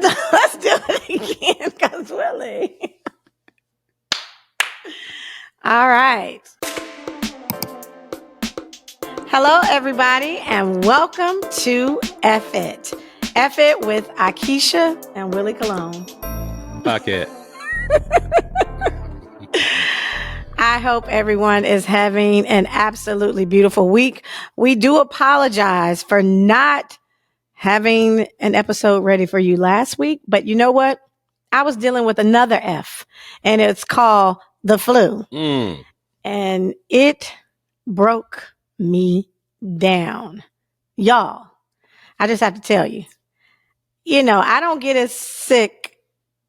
Let's do it again, because Willie. All right. Hello, everybody, and welcome to F It. F It with Aikisha and Willie Cologne. Pocket. I hope everyone is having an absolutely beautiful week. We do apologize for not having an episode ready for you last week, but you know what? I was dealing with another F, and it's called the flu. And it broke me down. Y'all, I just have to tell you, I don't get as sick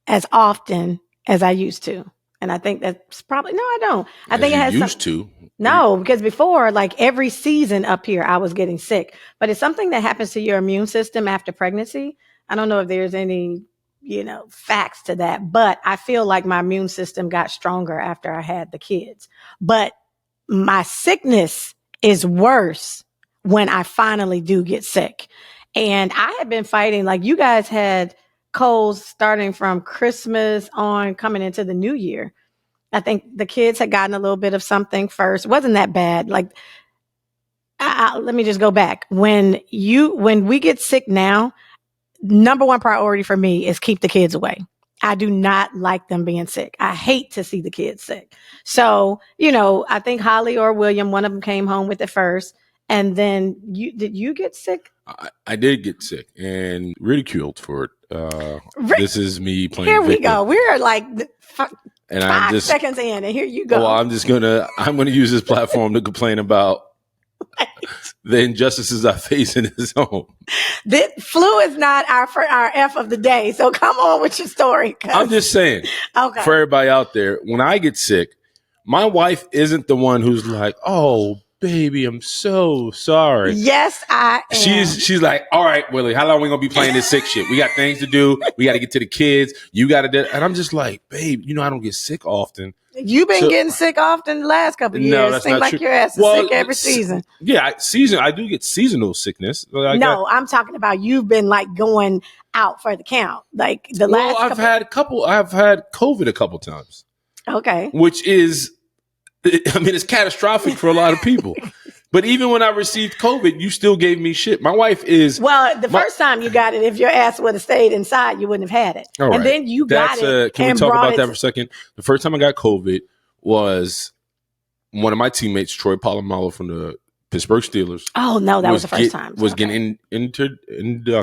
as often as I used to. And I think that's probably, no, I don't. I think it has used to. No, because before, like every season up here, I was getting sick. But it's something that happens to your immune system after pregnancy. I don't know if there's any, facts to that, but I feel like my immune system got stronger after I had the kids. But my sickness is worse when I finally do get sick. And I had been fighting, like you guys had colds starting from Christmas on coming into the new year. I think the kids had gotten a little bit of something first. It wasn't that bad. Like, let me just go back. When we get sick now, number one priority for me is keep the kids away. I do not like them being sick. I hate to see the kids sick. So, I think Holly or William, one of them came home with it first. And then did you get sick? I did get sick and ridiculed for it. This is me playing Here we victim. go. We're like and 5 seconds in, and here you go. Well, I'm going to use this platform to complain about the injustices I face in this home. The flu is not our F of the day, so come on with your story. I'm just saying, okay, for everybody out there, when I get sick, my wife isn't the one who's like, "Oh, baby, I'm so sorry." Yes, I am. She's like, "All right, Willie, how long are we gonna be playing this sick shit? We got things to do. We got to get to the kids. You got to do." And I'm just like, "Babe, I don't get sick often." You've been getting sick often the last couple of years. No, that's Seems not like true. your ass is sick every season. Yeah, I do get seasonal sickness. I'm talking about you've been like going out for the count, like the last. I've had COVID a couple times. Okay, which is, it's catastrophic for a lot of people. But even when I received COVID, you still gave me shit. My wife is... Well, the first time you got it, if your ass would have stayed inside, you wouldn't have had it. All right. And then you got it. Can we talk about that for a second? The first time I got COVID was one of my teammates, Troy Polamalu from the Pittsburgh Steelers. Oh, no, that was the first time. Was getting inducted.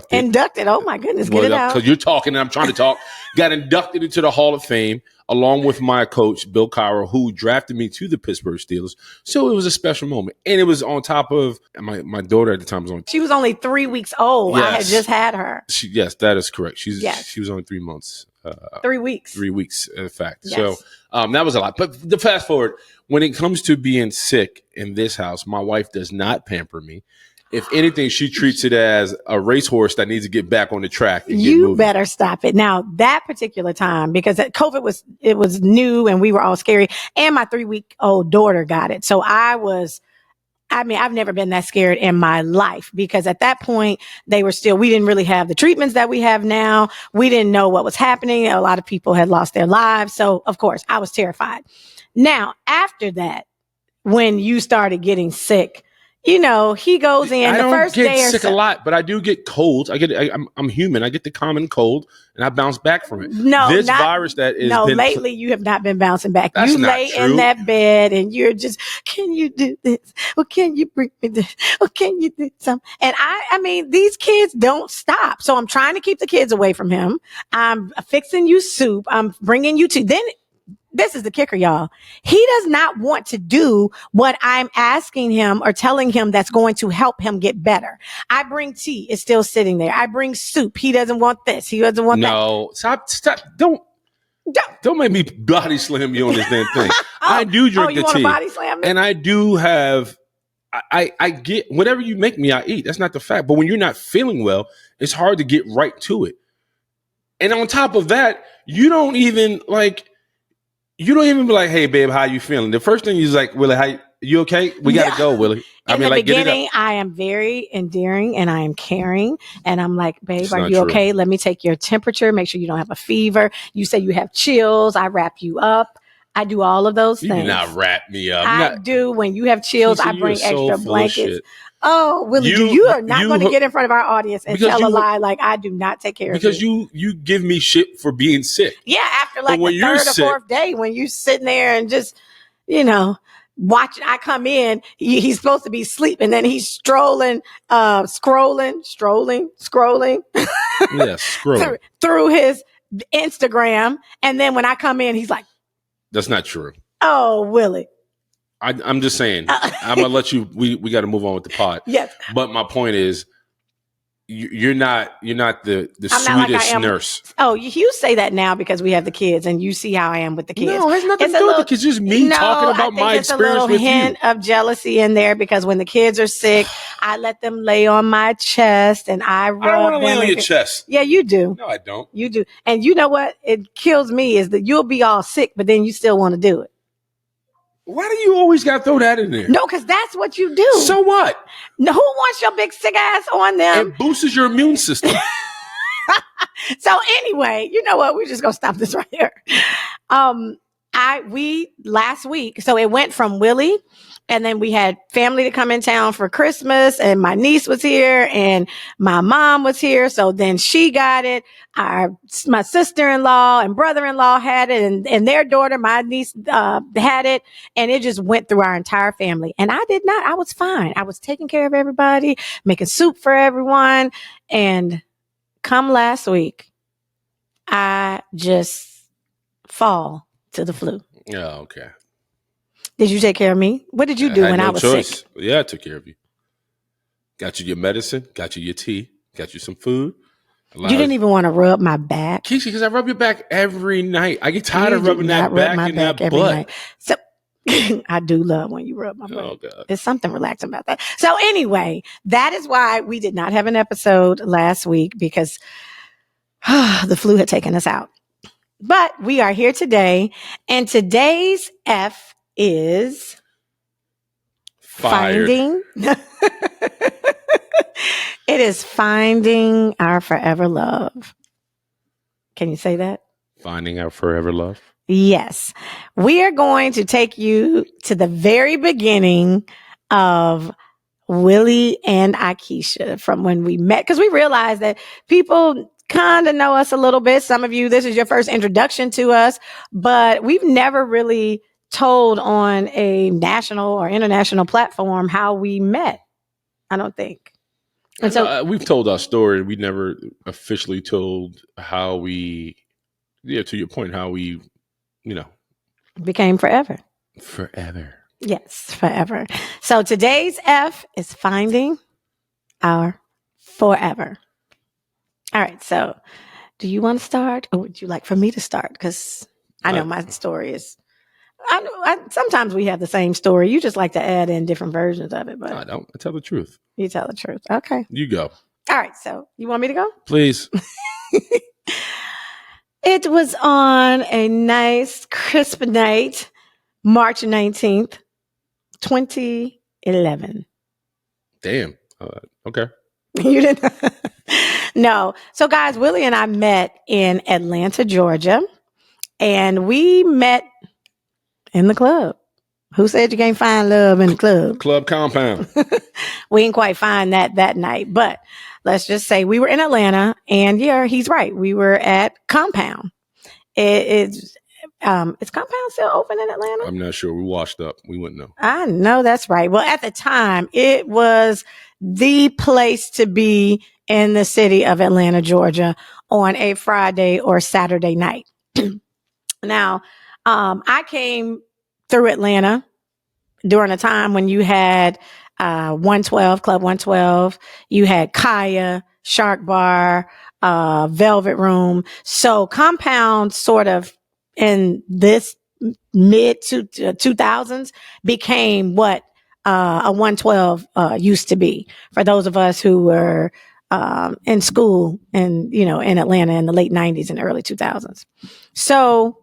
Inducted? Oh, my goodness. Get it out. Because you're talking and I'm trying to talk. Got inducted into the Hall of Fame along with my coach, Bill Cowher, who drafted me to the Pittsburgh Steelers. So it was a special moment. And it was on top of my daughter at the time. She was only 3 weeks old. Yes. I had just had her. Yes, that is correct. She was only 3 months. 3 weeks. 3 weeks, in fact. Yes. So that was a lot. But the fast forward, when it comes to being sick in this house, my wife does not pamper me. If anything, she treats it as a racehorse that needs to get back on the track. And you better stop it. Now, that particular time, because COVID was new and we were all scary, and my 3-week-old daughter got it. So I've never been that scared in my life, because at that point we didn't really have the treatments that we have now. We didn't know what was happening. A lot of people had lost their lives. So of course I was terrified. Now, after that, when you started getting sick, he goes in the first day or so. I don't get sick a lot, but I do get colds. I'm human. I get the common cold, and I bounce back from it. Lately you have not been bouncing back. That's you lay true. In that bed, and you're just, can you do this? Or can you bring me this? Or can you do something? And these kids don't stop. So I'm trying to keep the kids away from him. I'm fixing you soup. I'm bringing you tea. Then this is the kicker, y'all. He does not want to do what I'm asking him or telling him that's going to help him get better. I bring tea. It's still sitting there. I bring soup. He doesn't want this. He doesn't want that. No, stop. Don't make me body slam you on this damn thing. I do drink the tea. Body slam me? And I do have, I get, whatever you make me, I eat. That's not the fact. But when you're not feeling well, it's hard to get right to it. And on top of that, you don't even be like, "Hey, babe, how you feeling?" The first thing is like, "Willie, you okay? We got to go, Willie. In the beginning, I am very endearing and I am caring. And I'm like, babe, are you okay? Let me take your temperature. Make sure you don't have a fever. You say you have chills. I wrap you up. I do all of those things. You do not wrap me up. I do. When you have chills, I bring extra blankets. Oh, Willie, you are not going to get in front of our audience and tell a lie like I do not take care of you. Because you give me shit for being sick. Yeah, after like the third or fourth day when you sitting there and just, watching, I come in, he's supposed to be sleeping, then he's scrolling. Yeah, scrolling. through his Instagram. And then when I come in, he's like, that's not true. Oh, Willie. I'm just saying, I'm going to let you, we got to move on with the pod. Yes. But my point is, you're not the sweetest nurse. Oh, you say that now because we have the kids and you see how I am with the kids. No, it has nothing to do with the kids. Just me talking about my experience with you. There's a little hint of jealousy in there because when the kids are sick, I let them lay on my chest and I rub them. I don't want to lay on your chest. Yeah, you do. No, I don't. You do. And you know what? It kills me is that you'll be all sick, but then you still want to do it. Why do you always got to throw that in there? No, because that's what you do. So what? No, who wants your big sick ass on them? It boosts your immune system. So anyway, you know what? We're just gonna stop this right here. We last week, so it went from Willie, and then we had family to come in town for Christmas, and my niece was here, and my mom was here. So then she got it. My sister-in-law and brother-in-law had it, and their daughter, my niece, had it, and it just went through our entire family. And I did not. I was fine. I was taking care of everybody, making soup for everyone, and come last week, I just fall to the flu. Oh, okay. Did you take care of me? What did you do when I was sick? Yeah, I took care of you. Got you your medicine, got you your tea, got you some food. You didn't even want to rub my back. Keisha, because I rub your back every night. I get tired of rubbing that back and that butt. Night. So I do love when you rub my butt. Oh, God. There's something relaxing about that. So anyway, that is why we did not have an episode last week because the flu had taken us out. But we are here today, and today's F is finding. It is finding our forever love. Can you say that? Finding our forever love? Yes. We are going to take you to the very beginning of Willie and Aikisha from when we met, because we realized that people kind of know us a little bit. Some of you, this is your first introduction to us, but we've never really told on a national or international platform how we met. I don't think. And so we've told our story. We never officially told how we, to your point, how we, became forever. Forever. Yes, forever. So today's F is finding our forever. All right. So do you want to start or would you like for me to start? Because I know my story is, sometimes we have the same story. You just like to add in different versions of it. But I don't. I tell the truth. You tell the truth. Okay. You go. All right. So you want me to go? Please. It was on a nice, crisp night, March 19th, 2011. Damn. Okay. You didn't? No. So guys, Willie and I met in Atlanta, Georgia, and we met in the club. Who said you can't find love in the club? Club Compound. We didn't quite find that night, but let's just say we were in Atlanta, and yeah, he's right. We were at Compound. Is Compound still open in Atlanta? I'm not sure. We washed up. We wouldn't know. I know that's right. Well, at the time, it was the place to be in the city of Atlanta, Georgia, on a Friday or Saturday night. Now, I came through Atlanta during a time when you had 112, Club 112. You had Kaya, Shark Bar, Velvet Room. So Compound sort of in this mid 2000s became what a 112 used to be for those of us who were in school and, in Atlanta in the late 90s and early 2000s. So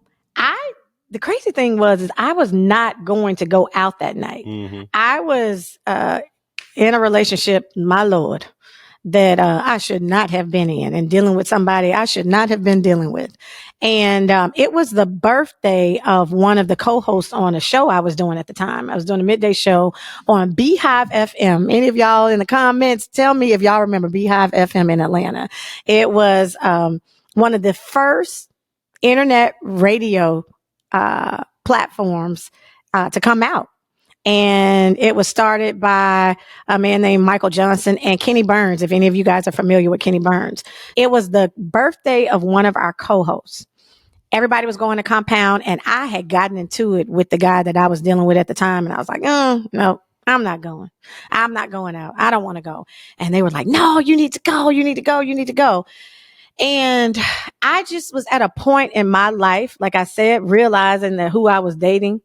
the crazy thing is I was not going to go out that night. Mm-hmm. I was in a relationship, my Lord, that I should not have been in, and dealing with somebody I should not have been dealing with. And it was the birthday of one of the co-hosts on a show I was doing at the time. I was doing a midday show on Beehive FM. Any of y'all in the comments, tell me if y'all remember Beehive FM in Atlanta. It was one of the first internet radio platforms to come out. And it was started by a man named Michael Johnson and Kenny Burns, if any of you guys are familiar with Kenny Burns. It was the birthday of one of our co-hosts. Everybody was going to Compound, and I had gotten into it with the guy that I was dealing with at the time. And I was like, no, I'm not going. I'm not going out. I don't want to go. And they were like, no, you need to go. You need to go. You need to go. And I just was at a point in my life, like I said, realizing that who I was dating,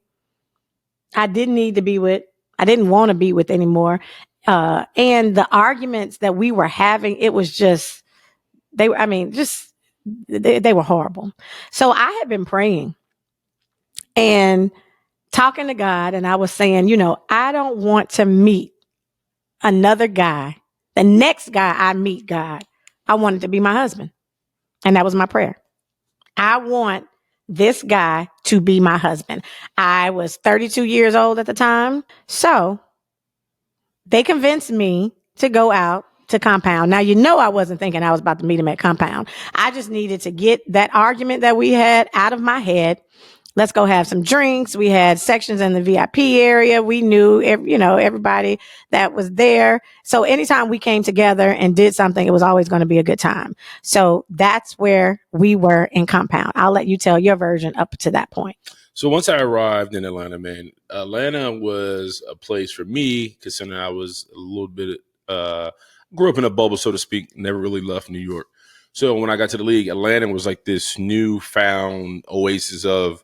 I didn't need to be with, I didn't want to be with anymore. And the arguments that we were having, it was just, they were horrible. So I had been praying and talking to God, and I was saying, I don't want to meet another guy. The next guy I meet, God, I wanted to be my husband. And that was my prayer. I want this guy to be my husband. I was 32 years old at the time. So they convinced me to go out to Compound. Now, I wasn't thinking I was about to meet him at Compound. I just needed to get that argument that we had out of my head. Let's go have some drinks. We had sections in the VIP area. We knew, everybody that was there. So anytime we came together and did something, it was always going to be a good time. So that's where we were in Compound. I'll let you tell your version up to that point. So once I arrived in Atlanta, man, Atlanta was a place for me, considering I was a little bit, grew up in a bubble, so to speak, never really left New York. So when I got to the league, Atlanta was like this newfound oasis of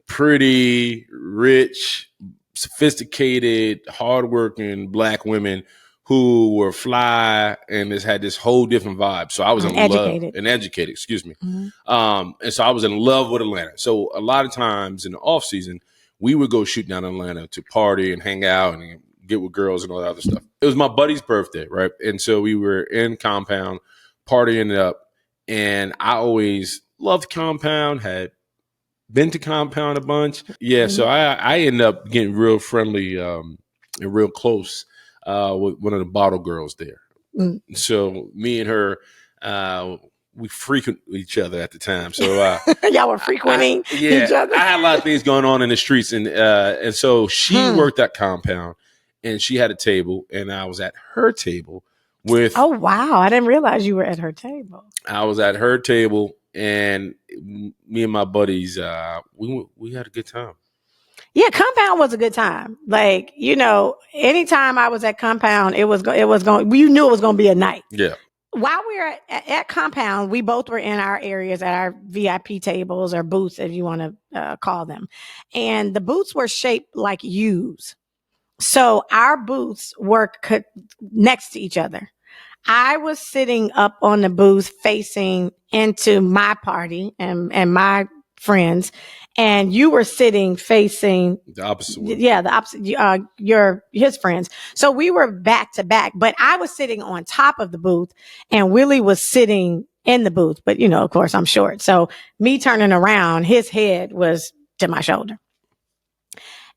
pretty, rich, sophisticated, hardworking Black women who were fly and just had this whole different vibe. So I was in love and educated, excuse me. Mm-hmm. And so I was in love with Atlanta. So a lot of times in the off season, we would go shoot down in Atlanta to party and hang out and get with girls and all that other stuff. It was my buddy's birthday, right? And so we were in Compound partying it up. And I always loved Compound, had been to Compound a bunch. Yeah, so I ended up getting real friendly and real close with one of the bottle girls there. Mm. So me and her, we frequent each other at the time. So y'all were frequenting each other. I had a lot of things going on in the streets, and so she worked at Compound, and she had a table, and I was at her table with. Oh wow! I didn't realize you were at her table. I was at her table. And me and my buddies, we had a good time. Yeah, Compound was a good time. Like, anytime I was at Compound, it was going. You knew it was going to be a night. Yeah. While we were at Compound, we both were in our areas at our VIP tables or booths, if you want to call them, and the booths were shaped like U's. So our booths were next to each other. I was sitting up on the booth facing into my party and my friends, and you were sitting facing the opposite way. Yeah, the opposite. His friends. So we were back to back, but I was sitting on top of the booth, and Willie was sitting in the booth. But of course, I'm short, so me turning around, his head was to my shoulder.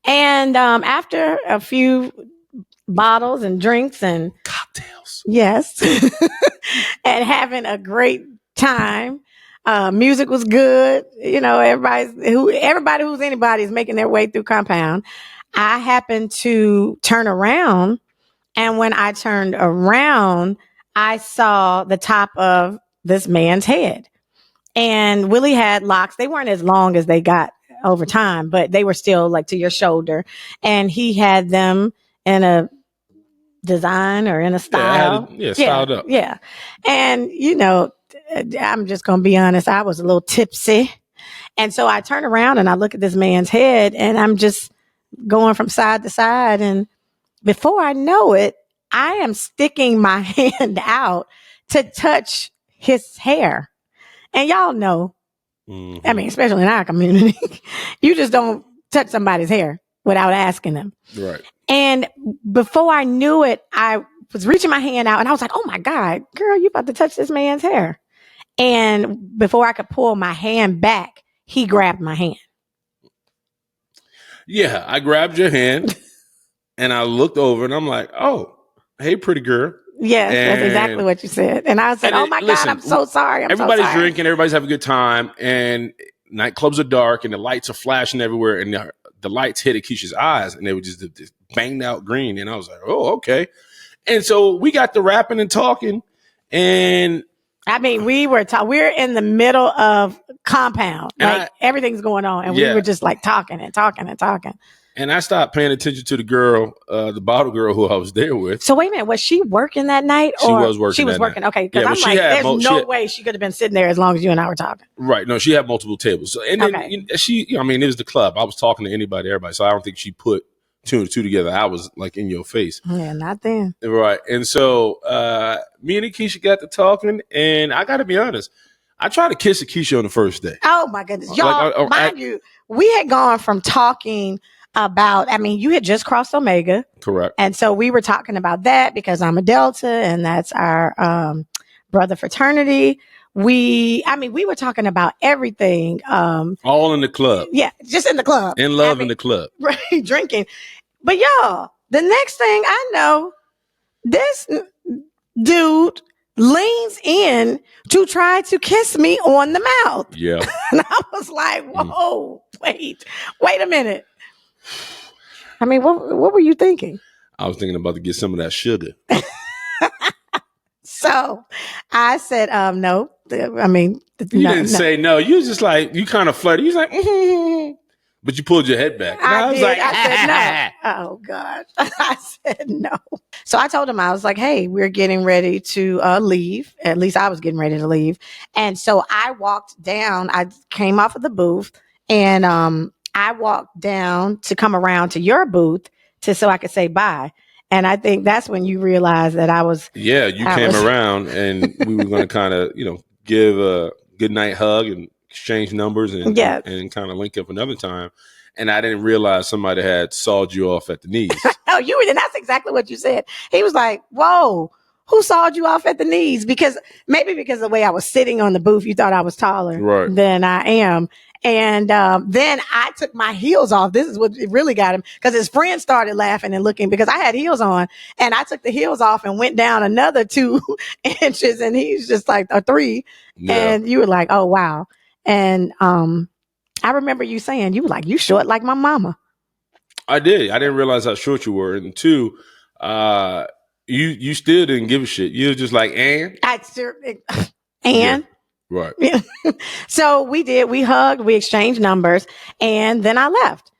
And after a few bottles and drinks and cocktails. Yes. And having a great time. Music was good. Everybody who's anybody is making their way through Compound. I happened to turn around, and when I turned around, I saw the top of this man's head. And Willie had locks. They weren't as long as they got over time, but they were still like to your shoulder. And he had them in a design or in a style. Styled up. Yeah. And, I'm just going to be honest. I was a little tipsy. And so I turn around and I look at this man's head, and I'm just going from side to side. And before I know it, I am sticking my hand out to touch his hair. And y'all know I mean, especially in our community, you just don't touch somebody's hair without asking them. Right. And before I knew it, I was reaching my hand out and I was like, oh my God, girl, you about to touch this man's hair. And before I could pull my hand back, he grabbed my hand. Yeah, I grabbed your hand and I looked over and I'm like, oh, hey, pretty girl. Yes, that's exactly what you said. And I said, oh my God, I'm so sorry. Everybody's drinking, everybody's having a good time, and nightclubs are dark and the lights are flashing everywhere, and the lights hit Aikisha's eyes and they were just banged out green. And I was like, oh, okay. And so we got to rapping and talking, and I mean, we're in the middle of compound, like everything's going on, and we were just like talking and talking and talking. And I stopped paying attention to the girl, the bottle girl who I was there with. So wait a minute, was she working that night? She was working. She was working. Night. Okay, because I'm like, there's no way she could have been sitting there as long as you and I were talking. Right. No, she had multiple tables. So, and then I mean, it was the club. I was talking to anybody, everybody. So I don't think she put two and two together. I was like in your face. Yeah, not then. Right. And so me and Aikisha got to talking, and I got to be honest, I tried to kiss Aikisha on the first day. Oh my goodness, y'all! Mind you, we had gone from talking about, I mean, you had just crossed Omega. Correct. And so we were talking about that because I'm a Delta and that's our brother fraternity. We were talking about everything. All in the club. Yeah, just in the club. In love in the club. Right, drinking. But y'all, the next thing I know, this dude leans in to try to kiss me on the mouth. Yeah. And I was like, whoa, wait a minute. I mean, what were you thinking? I was thinking about to get some of that sugar. So I said, no. I mean, you didn't say no. You was just like, you kind of flirted. You was like, but you pulled your head back. I said no. Oh God. I said no. So I told him, I was like, hey, we're getting ready to leave. At least I was getting ready to leave. And so I walked down. I came off of the booth and I walked down to come around to your booth so I could say bye. And I think that's when you realized that I was. Yeah, you came around and we were going to kind of, give a good night hug and exchange numbers and kind of link up another time. And I didn't realize somebody had sawed you off at the knees. Oh, and that's exactly what you said. He was like, whoa, who sawed you off at the knees? Because of the way I was sitting on the booth, you thought I was taller than I am. And then I took my heels off. This is what really got him, because his friends started laughing and looking because I had heels on, and I took the heels off and went down another 2 inches, and he's just like a 3. Yeah. And you were like, oh, wow. And I remember you saying, you were like, you short like my mama. I did. I didn't realize how short you were. And 2, you still didn't give a shit. You were just like, and? Yeah. Right. Yeah. So we hugged, we exchanged numbers, and then I left.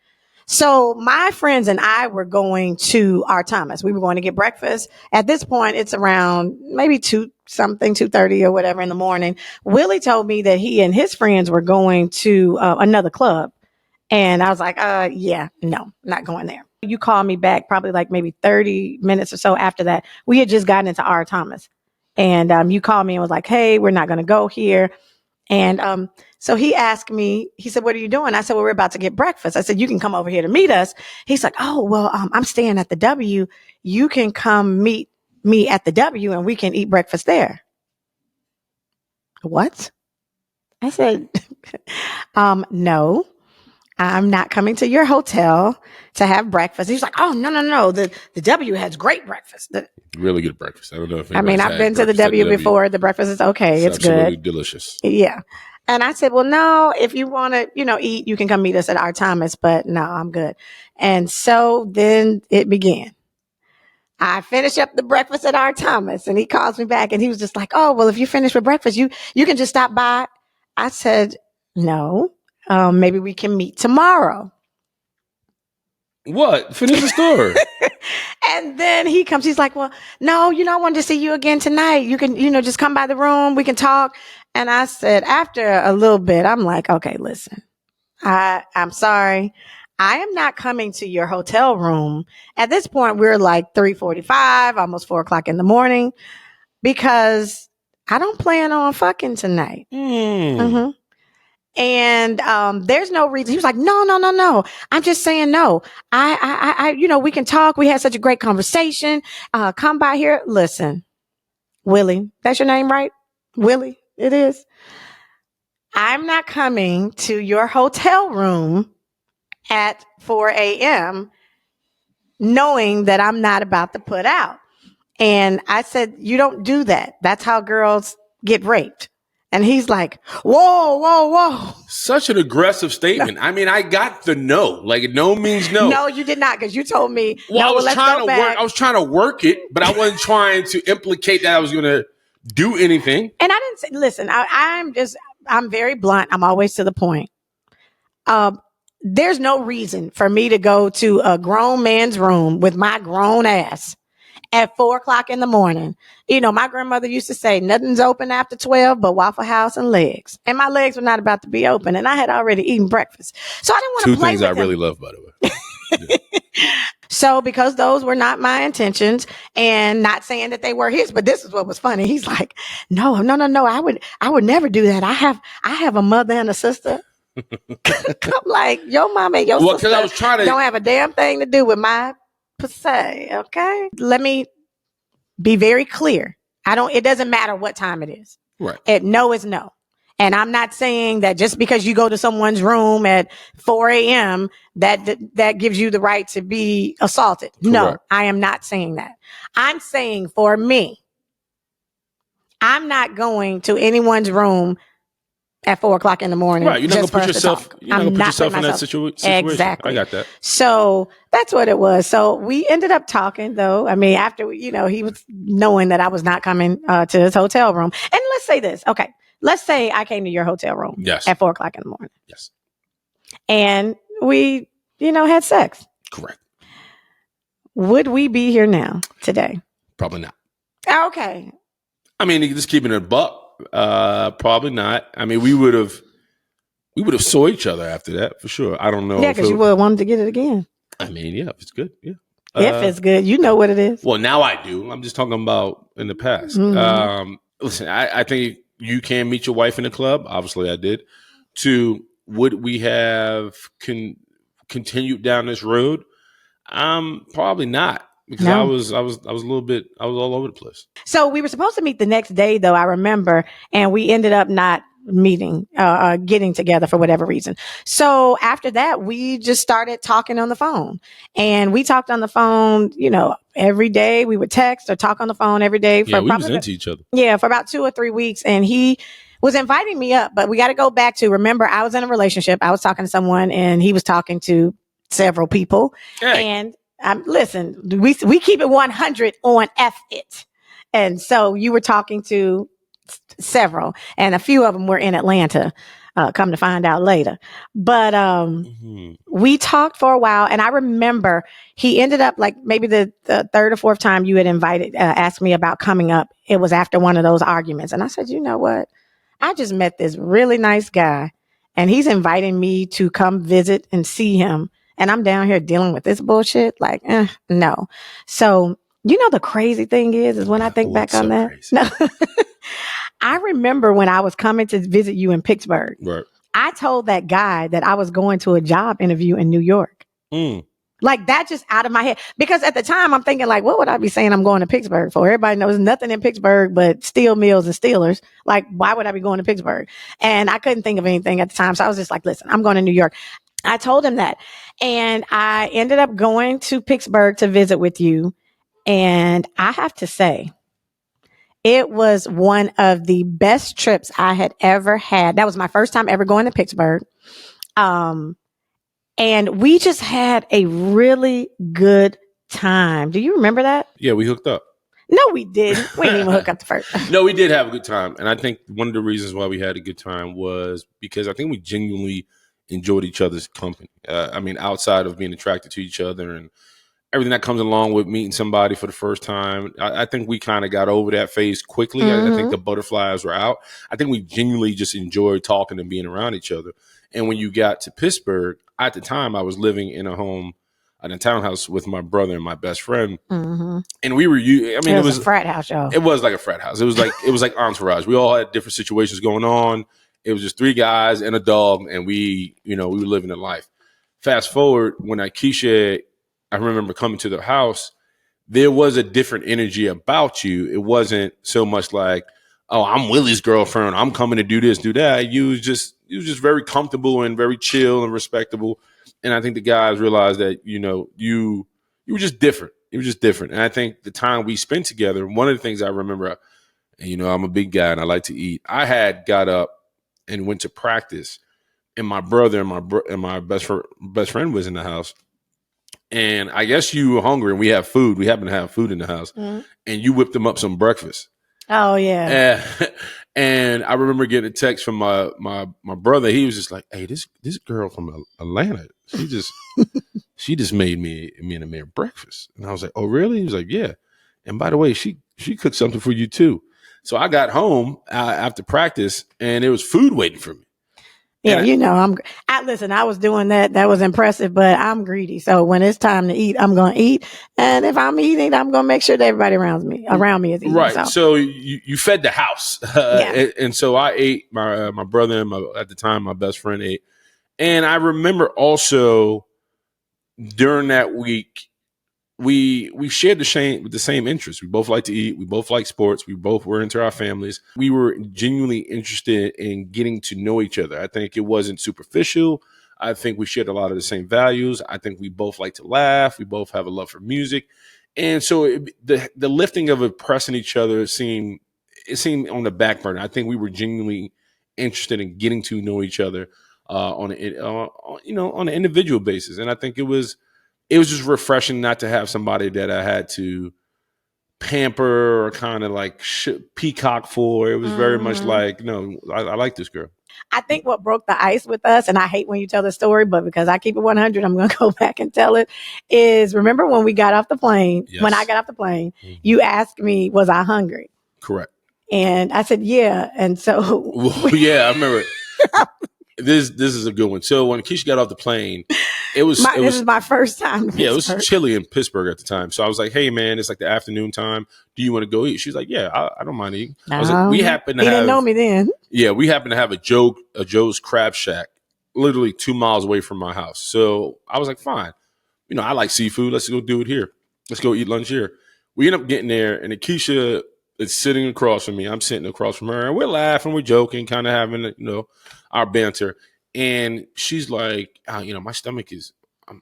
So my friends and I were going to our Thomas. We were going to get breakfast. At this point, it's around maybe 2:30 or whatever in the morning. Willie told me that he and his friends were going to another club. And I was like, no, not going there. You called me back probably like maybe 30 minutes or so after that. We had just gotten into our Thomas. And you called me and was like, hey, we're not going to go here. And so he asked me, he said, what are you doing? I said, well, we're about to get breakfast. I said, you can come over here to meet us. He's like, oh, well, I'm staying at the W. You can come meet me at the W and we can eat breakfast there. What? I said, no. I'm not coming to your hotel to have breakfast. He's like, oh, no. The W has great breakfast. Really good breakfast. I don't know if I've been to the W before. The breakfast is okay. It's absolutely good. Delicious. Yeah. And I said, well, no, if you want to, eat, you can come meet us at our Thomas, but no, I'm good. And so then it began. I finished up the breakfast at our Thomas and he calls me back and he was just like, oh, well, if you finish with breakfast, you can just stop by. I said, no. Maybe we can meet tomorrow. What? Finish the story. And then he comes, he's like, well, no, I wanted to see you again tonight. You can, just come by the room. We can talk. And I said, after a little bit, I'm like, okay, listen, I'm sorry. I am not coming to your hotel room. At this point, we're like 3:45, almost 4:00 in the morning, because I don't plan on fucking tonight. Mm-hmm. And there's no reason. He was like, no. I'm just saying no. We can talk. We had such a great conversation. Come by here. Listen, Willie, that's your name, right? Willie, it is. I'm not coming to your hotel room at 4 a.m. knowing that I'm not about to put out. And I said, you don't do that. That's how girls get raped. And he's like, whoa. Such an aggressive statement. I mean, I got the no. Like, no means no. No, you did not, because you told me, I was trying to work it, but I wasn't trying to implicate that I was going to do anything. And I didn't say, listen, I'm very blunt. I'm always to the point. There's no reason for me to go to a grown man's room with my grown ass at 4 o'clock in the morning. You know, my grandmother used to say nothing's open after 12 but Waffle House and legs. And my legs were not about to be open. And I had already eaten breakfast. So I didn't want to play with him. 2 things I really love, by the way. Yeah. So because those were not my intentions, and not saying that they were his, but this is what was funny. He's like, no. I would never do that. I have a mother and a sister. I'm like, your mama and your sister don't have a damn thing to do with my pussy, okay? Let me be very clear. It doesn't matter what time it is. Right. No is no. And I'm not saying that just because you go to someone's room at 4 a.m. that gives you the right to be assaulted. Correct. No, I am not saying that. I'm saying for me, I'm not going to anyone's room at 4 o'clock in the morning. Right. You're not going to put yourself in that situation. Exactly. I got that. So that's what it was. So we ended up talking, though. I mean, after, he was knowing that I was not coming to his hotel room. And let's say this. Okay. Let's say I came to your hotel room at 4 o'clock in the morning. Yes. And we, had sex. Correct. Would we be here now today? Probably not. Okay. I mean, just keeping it a buck. Probably not. I mean, we would have saw each other after that for sure. I don't know. Yeah, because you would have wanted to get it again. I mean, yeah, if it's good, yeah. If it's good, you know what it is. Well, now I do. I'm just talking about in the past. Mm-hmm. Listen, I think you can meet your wife in the club. Obviously, I did. Would we have continued down this road? Probably not. Because no. I was all over the place. So we were supposed to meet the next day, though, I remember, and we ended up not meeting, getting together for whatever reason. So after that, we just started talking on the phone, and we talked on the phone, every day. We would text or talk on the phone every day. We was into each other. Yeah, for about 2 or 3 weeks, and he was inviting me up, but we got to go back to, remember, I was in a relationship. I was talking to someone, and he was talking to several people, and listen, we keep it 100 on F it. And so you were talking to several, and a few of them were in Atlanta, come to find out later. But we talked for a while, and I remember he ended up, like, maybe the third or fourth time you had asked me about coming up. It was after one of those arguments. And I said, you know what? I just met this really nice guy, and he's inviting me to come visit and see him. And I'm down here dealing with this bullshit. Like, no. So, the crazy thing is when I think back on that. No. I remember when I was coming to visit you in Pittsburgh. Right. I told that guy that I was going to a job interview in New York. Like, that just out of my head. Because at the time, I'm thinking, like, what would I be saying I'm going to Pittsburgh for? Everybody knows nothing in Pittsburgh but steel mills and Steelers. Like, why would I be going to Pittsburgh? And I couldn't think of anything at the time. So I was just like, listen, I'm going to New York. I told him that. And I ended up going to Pittsburgh to visit with you. And I have to say, it was one of the best trips I had ever had. That was my first time ever going to Pittsburgh. And we just had a really good time. Do you remember that? Yeah, we hooked up. No, we didn't. We didn't even hook up the first. No, we did have a good time. And I think one of the reasons why we had a good time was because I think we genuinely enjoyed each other's company. I mean, outside of being attracted to each other and everything that comes along with meeting somebody for the first time, I think we kind of got over that phase quickly. Mm-hmm. I think the butterflies were out. I think we genuinely just enjoyed talking and being around each other. And when you got to Pittsburgh, at the time, I was living in a townhouse with my brother and my best friend. Mm-hmm. And we were, it was a frat house, y'all. It was like a frat house. It was like Entourage. We all had different situations going on. It was just 3 guys and a dog, and we were living a life. Fast forward, when Aikisha, I remember coming to the house, there was a different energy about you. It wasn't so much like, oh, I'm Willie's girlfriend, I'm coming to do this, do that. You was just very comfortable and very chill and respectable. And I think the guys realized that, you were just different. It was just different. And I think the time we spent together, one of the things I remember, I'm a big guy and I like to eat. I had got up and went to practice, and my brother and my best friend was in the house. And I guess you were hungry and we have food. We happen to have food in the house. Mm-hmm. And you whipped them up some breakfast. Oh, yeah. And I remember getting a text from my brother. He was just like, hey, this girl from Atlanta, she just made me and Amir breakfast. And I was like, oh, really? He was like, yeah. And by the way, she cooked something for you too. So I got home after practice and there was food waiting for me. Yeah, listen, I was doing that. That was impressive, but I'm greedy. So when it's time to eat, I'm going to eat. And if I'm eating, I'm going to make sure that everybody around me is eating. Right. So you fed the house. And so I ate, my brother and at the time, my best friend ate. And I remember also during that week, we shared the same interests. We both like to eat. We both like sports. We both were into our families. We were genuinely interested in getting to know each other. I think it wasn't superficial. I think we shared a lot of the same values. I think we both like to laugh. We both have a love for music. And so the lifting of impressing each other seemed on the back burner. I think we were genuinely interested in getting to know each other on an individual basis. And I think it was just refreshing not to have somebody that I had to pamper or kind of like peacock for. It was very much like, no, I like this girl. I think what broke the ice with us, and I hate when you tell the story, but because I keep it 100, I'm going to go back and tell it, is remember when we got off the plane, Yes. When I got off the plane, you asked me, was I hungry? Correct. And I said, yeah. And so. Yeah, I remember it. This is a good one. So when Keisha got off the plane, this is my first time. Yeah, it was chilly in Pittsburgh at the time. So I was like, "Hey, man, it's like the afternoon time. Do you want to go eat?" She's like, "Yeah, I don't mind eating." I was like, "We happen to have." He didn't know me then. Yeah, we happen to have a Joe's Crab Shack, literally 2 miles away from my house. So I was like, "Fine, I like seafood. Let's go do it here. Let's go eat lunch here." We end up getting there, and Aikisha is sitting across from me. I'm sitting across from her, and we're laughing, we're joking, kind of having our banter. And she's like, my stomach is,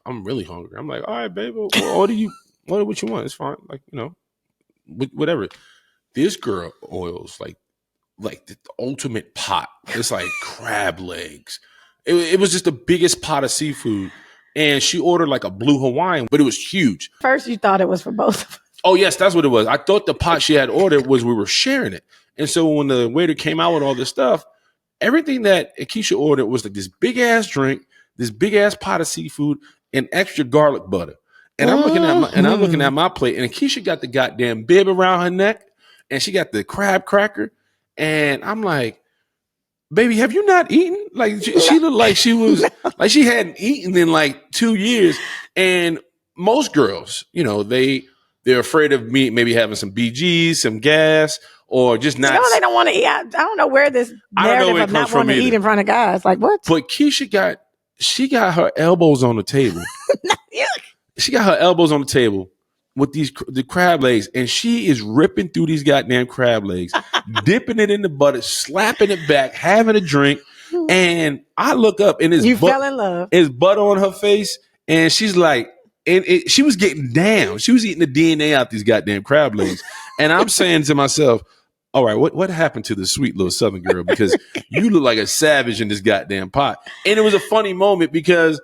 I'm really hungry. I'm like, all right, babe, what do you what you want? It's fine. Like, whatever. This girl oils like the ultimate pot. It's like crab legs. It was just the biggest pot of seafood. And she ordered like a blue Hawaiian, but it was huge. First, you thought it was for both of us. Oh, yes, that's what it was. I thought the pot she had ordered was we were sharing it. And so when the waiter came out with all this stuff, everything that Aikisha ordered was like this big ass drink, this big ass pot of seafood, and extra garlic butter. And I'm looking at my plate, and Aikisha got the goddamn bib around her neck, and she got the crab cracker, and I'm like, baby, have you not eaten? Like she looked like she was like she hadn't eaten in like 2 years. And most girls, they're afraid of me maybe having some BGs, some gas, or just not. No, they don't want to eat. I don't know where this narrative of not wanting to eat in front of guys. Like what? But Keisha got her elbows on the table. She got her elbows on the table with the crab legs, and she is ripping through these goddamn crab legs, dipping it in the butter, slapping it back, having a drink. And I look up, and you fell in love. It's butter on her face, and she's like. And she was getting down. She was eating the DNA out these goddamn crab legs. And I'm saying to myself, all right, what happened to the sweet little Southern girl? Because you look like a savage in this goddamn pot. And it was a funny moment because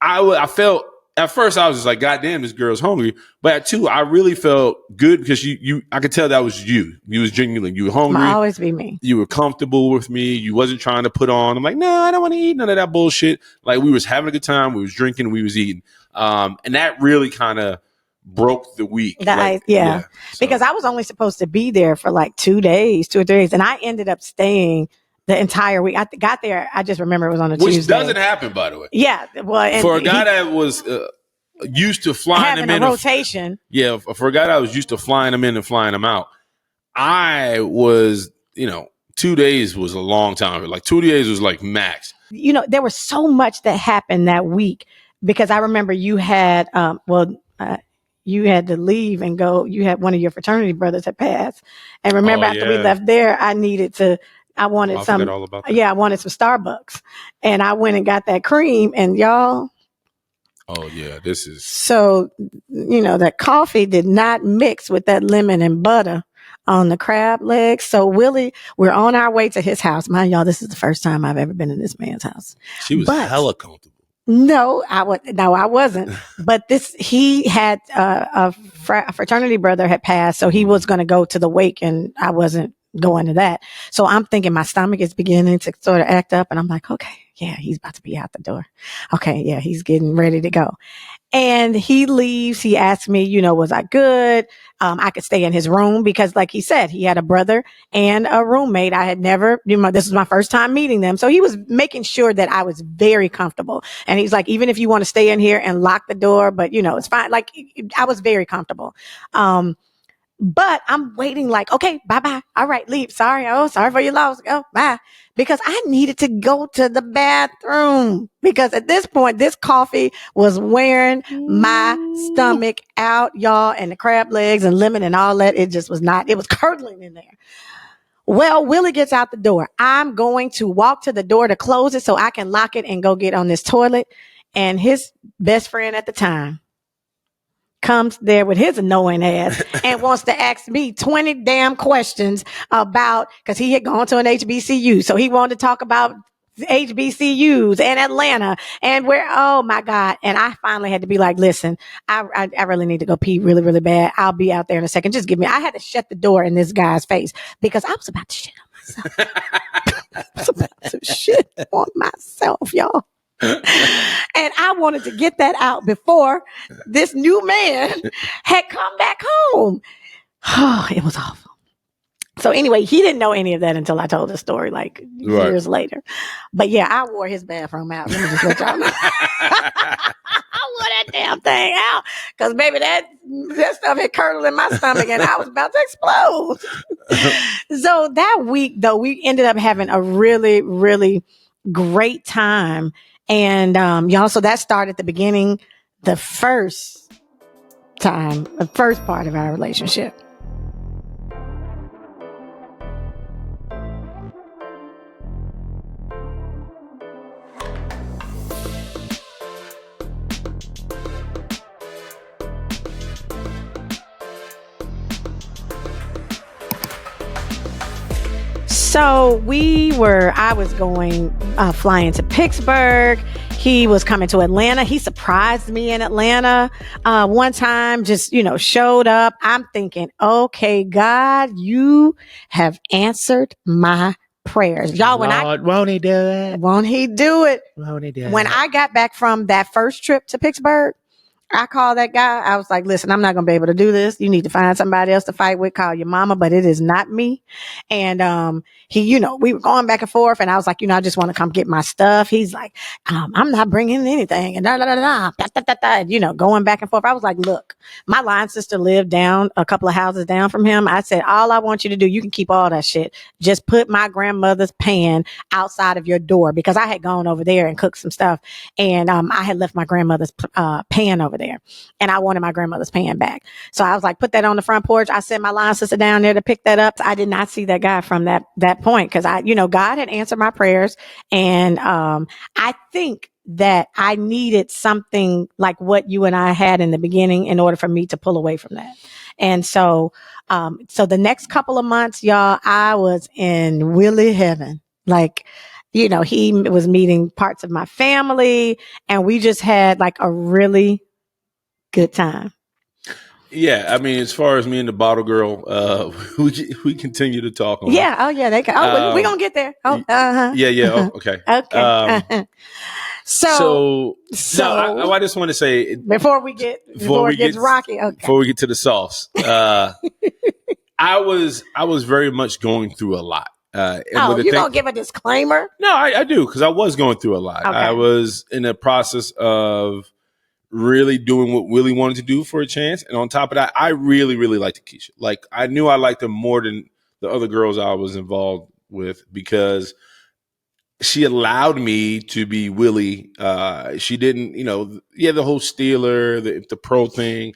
I felt, at first I was just like, goddamn, this girl's hungry. But at 2, I really felt good because I could tell that was you. You was genuinely, you were hungry. It'll always be me. You were comfortable with me. You wasn't trying to put on. I'm like, no, I don't want to eat none of that bullshit. Like we was having a good time. We was drinking. We was eating. And that really kind of broke the week. Because I was only supposed to be there for like 2 days, 2 or 3 days. And I ended up staying the entire week. I got there. I just remember it was on a Tuesday. Which doesn't happen, by the way. Yeah. Well, for a guy that was used to flying them in. Having a rotation. For a guy that was used to flying them in and flying them out, I was, 2 days was a long time. Like 2 days was like max. There was so much that happened that week because I remember you had, you had to leave and go. You had one of your fraternity brothers had passed. And remember after we left there, I wanted some Starbucks and I went and got that cream and y'all. Oh yeah, this is. So, that coffee did not mix with that lemon and butter on the crab legs. So Willie, we're on our way to his house. Mind y'all, this is the first time I've ever been in this man's house. She was hella comfortable. No, I wasn't. But he had a fraternity brother had passed, so he was going to go to the wake, and I wasn't going to that. So I'm thinking my stomach is beginning to sort of act up, and I'm like, okay, yeah, he's about to be out the door. Okay, yeah, he's getting ready to go. And he leaves. He asked me, was I good? I could stay in his room because, like he said, he had a brother and a roommate. I had never, this was my first time meeting them. So he was making sure that I was very comfortable. And he's like, even if you want to stay in here and lock the door, but it's fine. Like I was very comfortable. But I'm waiting like, okay, bye-bye. All right, leave. Sorry. Oh, sorry for your loss. Go, bye. Because I needed to go to the bathroom. Because at this point, this coffee was wearing my stomach out, y'all, and the crab legs and lemon and all that. It just was not, it was curdling in there. Well, Willie gets out the door. I'm going to walk to the door to close it so I can lock it and go get on this toilet. And his best friend at the time comes there with his annoying ass and wants to ask me 20 damn questions about, because he had gone to an HBCU. So he wanted to talk about HBCUs and Atlanta and where, oh my God. And I finally had to be like, listen, I really need to go pee really, really bad. I'll be out there in a second. Just give me, I had to shut the door in this guy's face because I was about to shit on myself. I was about to shit on myself, y'all. And I wanted to get that out before this new man had come back home. Oh, it was awful. So anyway, he didn't know any of that until I told the story years later. But yeah, I wore his bathroom out. Let me just let y'all know. I wore that damn thing out because baby, that stuff had curdled in my stomach and I was about to explode. So that week though, we ended up having a really, really great time. And y'all, so that started the beginning, the first part of our relationship. So I was going, flying to Pittsburgh. He was coming to Atlanta. He surprised me in Atlanta one time, just, showed up. I'm thinking, okay, God, you have answered my prayers. Y'all, won't he do it? Won't he do it? Won't he do it? When I got back from that first trip to Pittsburgh, I called that guy. I was like, listen, I'm not going to be able to do this. You need to find somebody else to fight with. Call your mama, but it is not me. And he, we were going back and forth. And I was like, I just want to come get my stuff. He's like, I'm not bringing anything. And going back and forth. I was like, look, my line sister lived down a couple of houses down from him. I said, all I want you to do, you can keep all that shit. Just put my grandmother's pan outside of your door because I had gone over there and cooked some stuff. And I had left my grandmother's pan over there. And I wanted my grandmother's pan back. So I was like, put that on the front porch. I sent my line sister down there to pick that up. I did not see that guy from that point because God had answered my prayers. And I think that I needed something like what you and I had in the beginning in order for me to pull away from that. And so the next couple of months, y'all, I was in Willie heaven. He was meeting parts of my family and we just had a really good time. Yeah, I mean, as far as me and the bottle girl, we continue to talk. Yeah, oh yeah, they can. Oh, we're gonna get there. Oh, yeah. Oh, okay, okay. So no, I just want to say before it gets rocky. Okay. Before we get to the sauce, I was very much going through a lot. You gonna give a disclaimer? No, I do because I was going through a lot. Okay. I was in the process of really doing what Willie wanted to do for a chance. And on top of that, I really, really liked Aikisha. I knew I liked her more than the other girls I was involved with because she allowed me to be Willie. She didn't, the whole Steeler, the pro thing.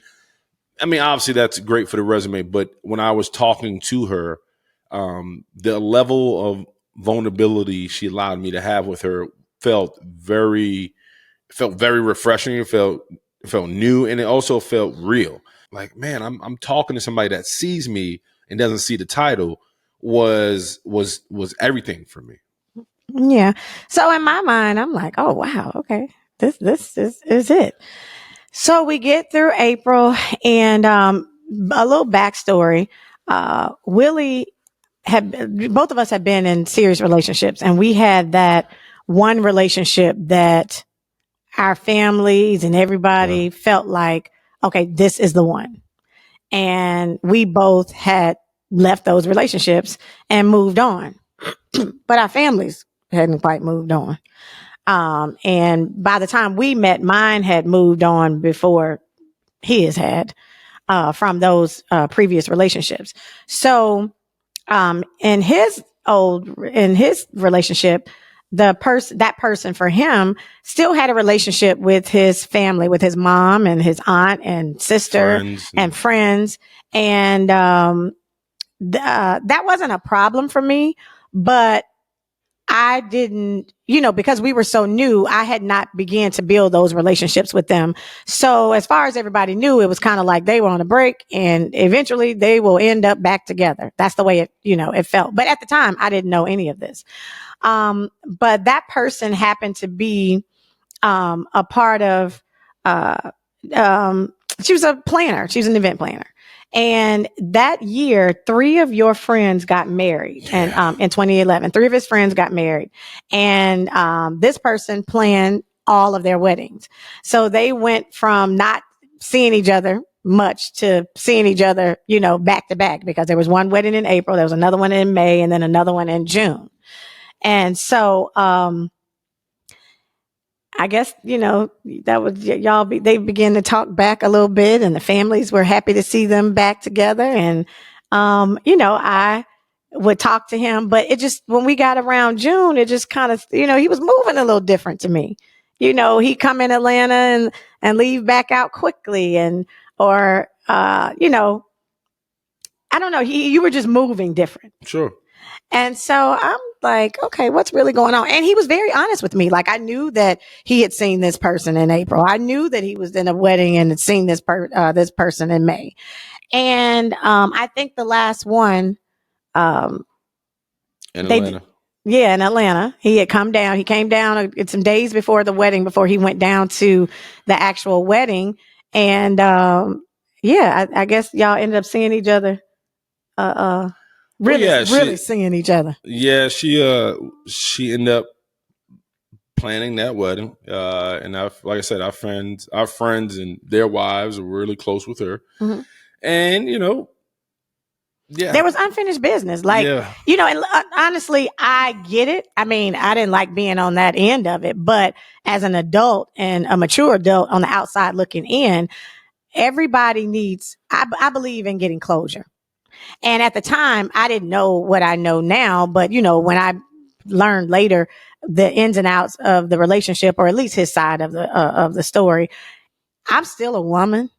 I mean, obviously that's great for the resume, but when I was talking to her, the level of vulnerability she allowed me to have with her felt very refreshing. It felt new, and it also felt real. Like, man, I'm talking to somebody that sees me and doesn't see the title was everything for me. Yeah. So in my mind, I'm like, oh wow, okay, this is it. So we get through April, and a little backstory. Willie both of us had been in serious relationships, and we had that one relationship that our families and everybody felt like, okay, this is the one. And we both had left those relationships and moved on, but our families hadn't quite moved on. And by the time we met, mine had moved on before his had, from those previous relationships. So in his relationship, that person for him still had a relationship with his family, with his mom and his aunt and sister and friends. And that wasn't a problem for me, but I didn't, because we were so new, I had not began to build those relationships with them. So as far as everybody knew, it was kind of like they were on a break and eventually they will end up back together. That's the way it felt. But at the time, I didn't know any of this. But that person happened to be, a part of, she was a planner. She was an event planner. And that year, 3 of your friends got married. And in 2011, 3 of his friends got married. And this person planned all of their weddings. So they went from not seeing each other much to seeing each other, back to back, because there was one wedding in April, there was another one in May, and then another one in June. And so I guess, that was they began to talk back a little bit, and the families were happy to see them back together. And, I would talk to him, but it just, when we got around June, it just kind of, he was moving a little different to me. He'd come in Atlanta and leave back out quickly, or I don't know. You were just moving different. Sure. And so I'm like, okay, what's really going on? And he was very honest with me. Like, I knew that he had seen this person in April. I knew that he was in a wedding and had seen this person in May. And I think the last one, in Atlanta. In Atlanta, he had come down. He came down some days before the wedding, before he went down to the actual wedding. And I guess y'all ended up seeing each other. Really seeing each other. Yeah, she ended up planning that wedding, and like I said, our friends and their wives were really close with her, and there was unfinished business, and honestly, I get it. I mean, I didn't like being on that end of it, but as an adult and a mature adult on the outside looking in, everybody needs. I believe in getting closure. And at the time, I didn't know what I know now, but when I learned later the ins and outs of the relationship, or at least his side of the story, I'm still a woman,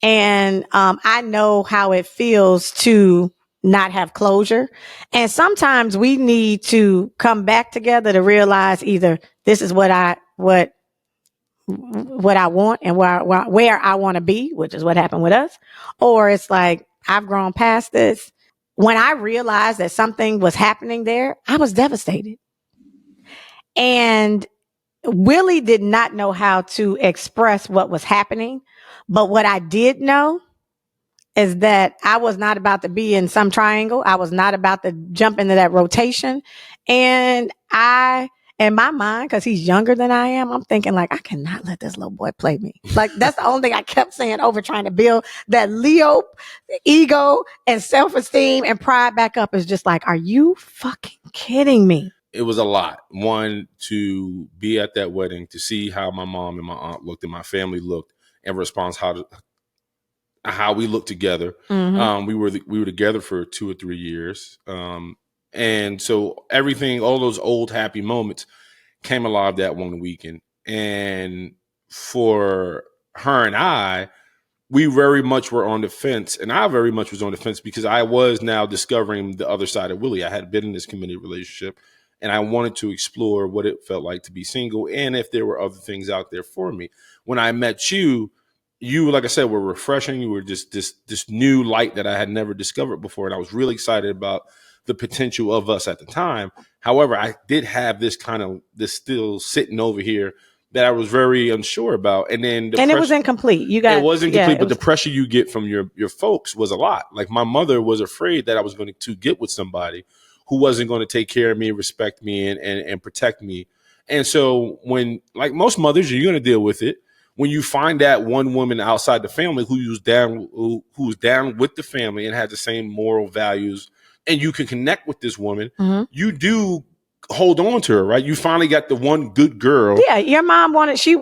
and I know how it feels to not have closure. And sometimes we need to come back together to realize either this is what I want and where I want to be, which is what happened with us, or it's like, I've grown past this. When I realized that something was happening there, I was devastated. And Willie did not know how to express what was happening. But what I did know is that I was not about to be in some triangle. I was not about to jump into that rotation. And in my mind, because he's younger than I am, I'm thinking like, I cannot let this little boy play me. Like, that's the only thing I kept saying over, trying to build that Leo ego and self-esteem and pride back up, is just like, are you fucking kidding me? It was a lot. One, to be at that wedding, to see how my mom and my aunt looked and my family looked, in response how we looked together. We were together for 2 or 3 years. And so everything, all those old happy moments came alive that one weekend. And for her and I, we very much were on the fence, and I very much was on the fence because I was now discovering the other side of Willie. I had been in this committed relationship, and I wanted to explore what it felt like to be single and if there were other things out there for me. When I met you, like I said, were refreshing. You were just this new light that I had never discovered before, and I was really excited about the potential of us at the time. However, I did have this still sitting over here that I was very unsure about. And then it was incomplete. It was incomplete, but the pressure you get from your folks was a lot. Like my mother was afraid that I was going to get with somebody who wasn't going to take care of me, respect me, and protect me. And so when, like most mothers, you're going to deal with it. When you find that one woman outside the family who's down with the family and has the same moral values, and you can connect with this woman, you do hold on to her, right? You finally got the one good girl. Yeah, your mom wanted, she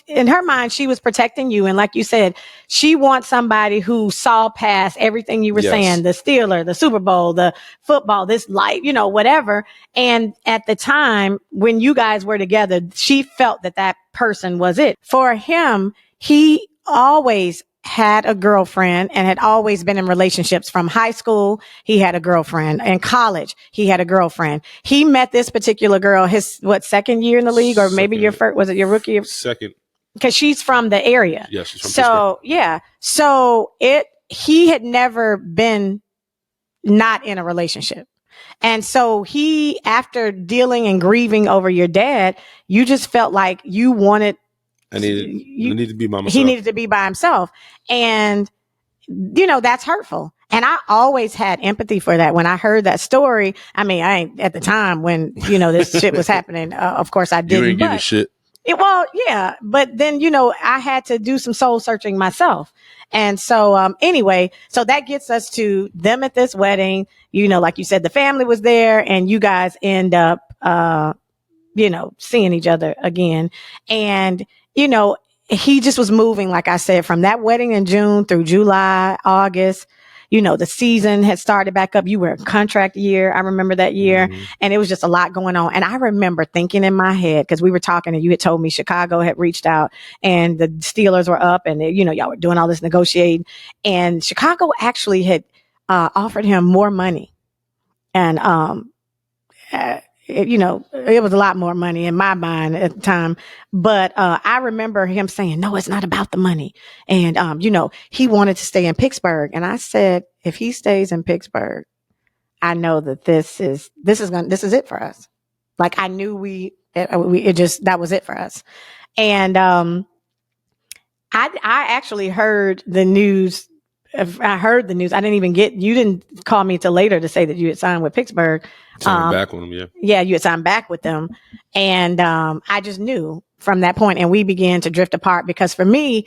in her mind, she was protecting you. And like you said, she wants somebody who saw past everything you were saying, the Steeler, the Super Bowl, the football, this life, whatever. And at the time when you guys were together, she felt that person was it. For him, he always had a girlfriend and had always been in relationships. From high school, he had a girlfriend. In college, he had a girlfriend. He met this particular girl his second year in the league, or maybe your first, was it your rookie? Second. Because she's from the area. Yeah, she's from Pittsburgh. Yeah. So he had never been not in a relationship. And so he, after dealing and grieving over your dad, you just felt like you wanted, I needed to be by myself. He needed to be by himself. And, that's hurtful. And I always had empathy for that. When I heard that story, I mean, I ain't at the time when, this shit was happening. Of course I didn't. You ain't give a shit. Yeah. But then, I had to do some soul searching myself. And so, anyway, so that gets us to them at this wedding. Like you said, the family was there and you guys end up, seeing each other again. And, he just was moving, like I said, from that wedding in June through July, August. The season had started back up. You were in contract year. I remember that year. And it was just a lot going on. And I remember thinking in my head, because we were talking and you had told me Chicago had reached out and the Steelers were up and, y'all were doing all this negotiating. And Chicago actually had offered him more money. And, it was a lot more money in my mind at the time. But I remember him saying, no, it's not about the money. And, he wanted to stay in Pittsburgh. And I said, if he stays in Pittsburgh, I know that this is it for us. Like I knew that was it for us. And I actually heard the news. I heard the news. You didn't call me till later to say that you had signed with Pittsburgh. Signed back with them, yeah. Yeah, you had signed back with them. And I just knew from that point, and we began to drift apart because for me,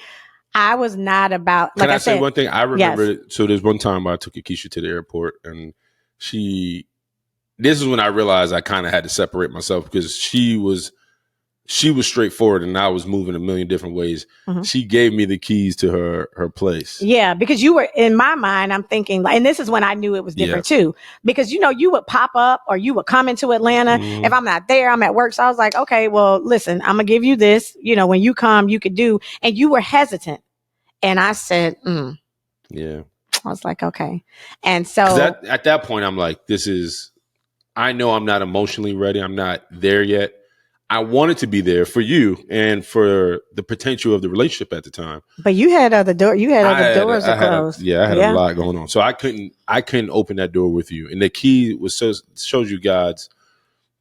I was not about, like I said. Can I say one thing? I remember, so there's one time I took Aikisha to the airport and this is when I realized I kind of had to separate myself because she was straightforward and I was moving a million different ways. She gave me the keys to her place. Yeah, because you were, in my mind, I'm thinking, and this is when I knew it was different too. Because, you would pop up or you would come into Atlanta. If I'm not there, I'm at work. So I was like, okay, well, listen, I'm going to give you this. When you come, you could do. And you were hesitant. And I said, Yeah. I was like, okay. And so. At that point, I'm like, I know I'm not emotionally ready. I'm not there yet. I wanted to be there for you and for the potential of the relationship at the time. But you had other doors to close. I had a lot going on. So I couldn't open that door with you. And the key shows you God's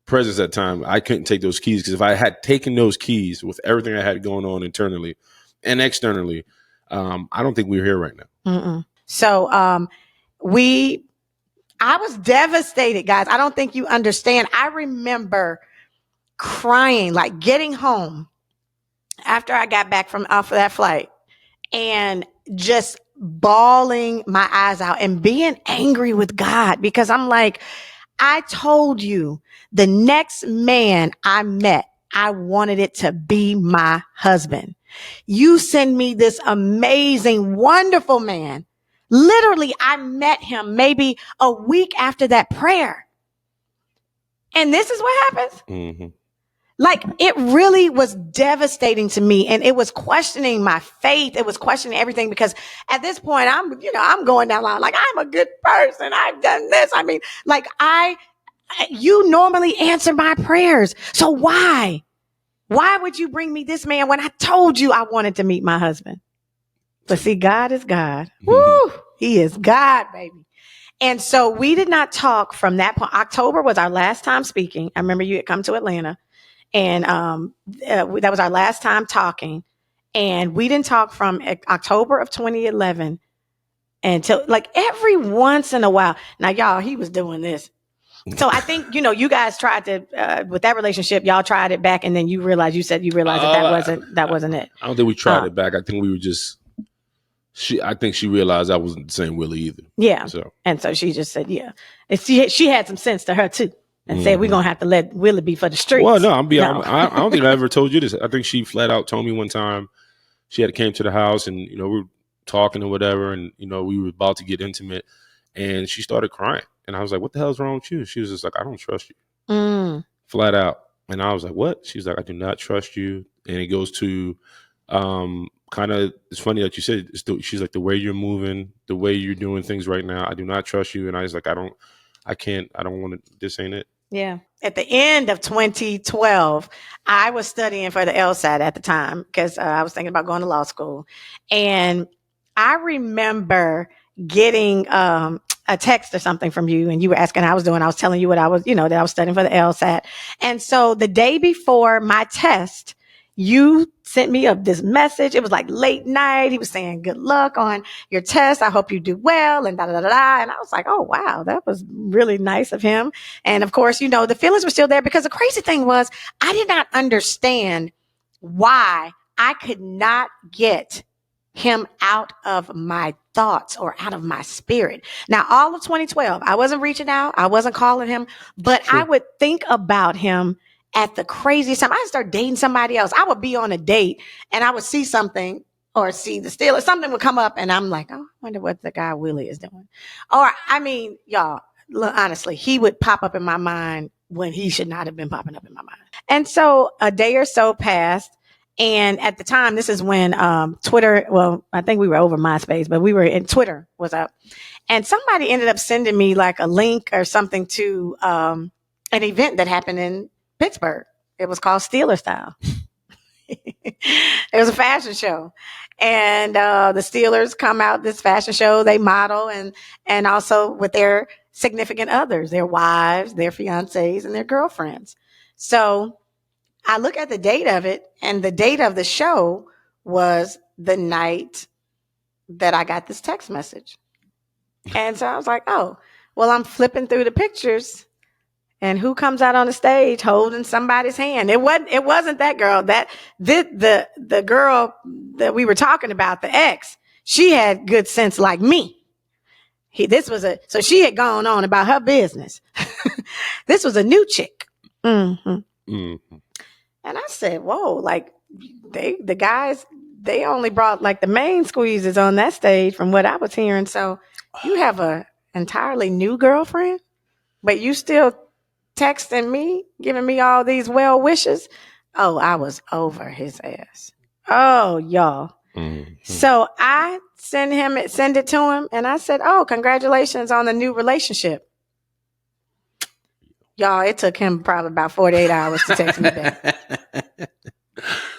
presence at the time. I couldn't take those keys because if I had taken those keys with everything I had going on internally and externally, I don't think we were here right now. Mm-mm. So I was devastated, guys. I don't think you understand. I remember crying, like getting home after I got back off of that flight and just bawling my eyes out and being angry with God because I'm like, I told you the next man I met, I wanted it to be my husband. You send me this amazing, wonderful man. Literally, I met him maybe a week after that prayer. And this is what happens. Mm-hmm. Like, it really was devastating to me, and it was questioning my faith. It was questioning everything, because at this point I'm going down line. Like, I'm a good person. I've done this. I mean, like, you normally answer my prayers. So why would you bring me this man when I told you I wanted to meet my husband? But see, God is God. Woo! He is God, baby. And so we did not talk from that point. October was our last time speaking. I remember you had come to Atlanta. And that was our last time talking. And we didn't talk from October of 2011 until, like, every once in a while. Now, y'all, he was doing this. So I think, you guys tried to, with that relationship, y'all tried it back, and then you realized that wasn't it. I don't think we tried it back. I think we were just, I think she realized I wasn't the same Willie either. Yeah. And so she just said, yeah. And she had some sense to her too. And said, we're going to have to let Willie be for the streets. Well, no, I don't think I ever told you this. I think she flat out told me one time she had came to the house, and, we were talking or whatever. And, we were about to get intimate, and she started crying. And I was like, what the hell's wrong with you? She was just like, I don't trust you. Flat out. And I was like, what? She's like, I do not trust you. And it goes to kind of, it's funny that you said, she's like, the way you're moving, the way you're doing things right now, I do not trust you. And I was like, I don't want to, this ain't it. Yeah. At the end of 2012, I was studying for the LSAT at the time, because I was thinking about going to law school. And I remember getting a text or something from you, and you were asking how I was doing. I was telling you what I was, that I was studying for the LSAT. And so the day before my test, you sent me this message. It was like late night. He was saying, good luck on your test. I hope you do well, and da, da, da, da. And I was like, oh, wow, that was really nice of him. And of course, the feelings were still there, because the crazy thing was, I did not understand why I could not get him out of my thoughts or out of my spirit. Now, all of 2012, I wasn't reaching out. I wasn't calling him, but I would think about him at the craziest time. I start dating somebody else. I would be on a date, and I would see something, or see the Steelers. Something would come up, and I'm like, oh, I wonder what the guy Willie is doing. Or, I mean, y'all, look, honestly, he would pop up in my mind when he should not have been popping up in my mind. And so a day or so passed. And at the time, this is when Twitter, well, I think we were over MySpace, but we were in Twitter was up. And somebody ended up sending me like a link or something to an event that happened in Pittsburgh. It was called Steeler Style. It was a fashion show. And the Steelers come out this fashion show. They model, and also with their significant others, their wives, their fiancés, and their girlfriends. So I look at the date of it, and the date of the show was the night that I got this text message. And so I was like, oh, well, I'm flipping through the pictures, and who comes out on the stage holding somebody's hand? It wasn't that girl. The girl that we were talking about, the ex, she had good sense like me. So she had gone on about her business. This was a new chick. Mm-hmm. Mm-hmm. And I said, whoa, like the guys, they only brought like the main squeezes on that stage from what I was hearing. So you have a entirely new girlfriend, but you still texting me, giving me all these well wishes. Oh, I was over his ass. Oh, y'all. Mm-hmm. So I send it to him, and I said, oh, congratulations on the new relationship. Y'all, it took him probably about 48 hours to text me back.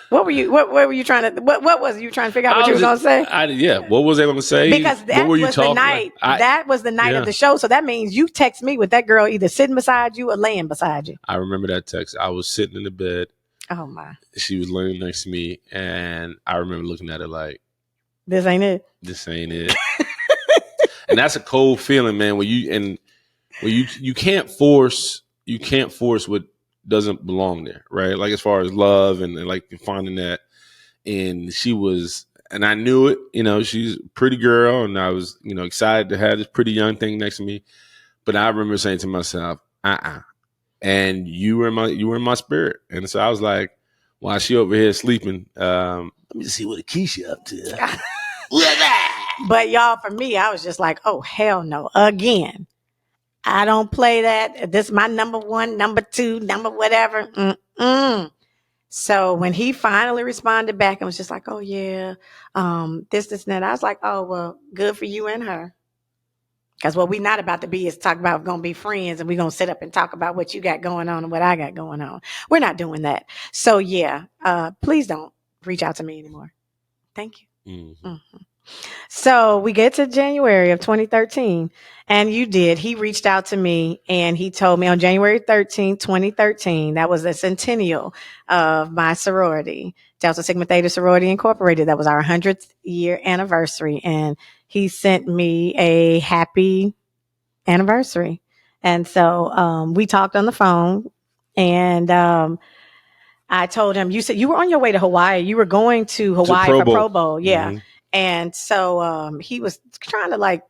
What were you trying to? What was it? You trying to figure out what you were going to say? Yeah. What was I going to say? Because that was the night. That was the night of the show. So that means you text me with that girl either sitting beside you or laying beside you. I remember that text. I was sitting in the bed. Oh my! She was laying next to me, and I remember looking at her like, "This ain't it. This ain't it." And that's a cold feeling, man. When you can't force. You can't force what doesn't belong there, right? Like as far as love and like finding that. And she was, and I knew it, she's a pretty girl, and I was, excited to have this pretty young thing next to me. But I remember saying to myself, and you were in my spirit. And so I was like, while she over here sleeping, let me see what Aikisha up to. But y'all, for me, I was just like, oh, hell no, again. I don't play that. This is my number one, number two, number whatever. Mm-mm. So when he finally responded back and was just like, oh, yeah, this, and that, I was like, oh, well, good for you and her. Because what we're not about to be is talk about going to be friends and we're going to sit up and talk about what you got going on and what I got going on. We're not doing that. So, yeah, please don't reach out to me anymore. Thank you. Mm-hmm. Mm-hmm. So we get to January of 2013, and you did. He reached out to me and he told me on January 13th, 2013, that was the centennial of my sorority, Delta Sigma Theta Sorority Incorporated. That was our 100th year anniversary. And he sent me a happy anniversary. And so we talked on the phone, and I told him, you said you were on your way to Hawaii. You were going to Hawaii for Pro Bowl. Yeah. Mm-hmm. And so he was trying to like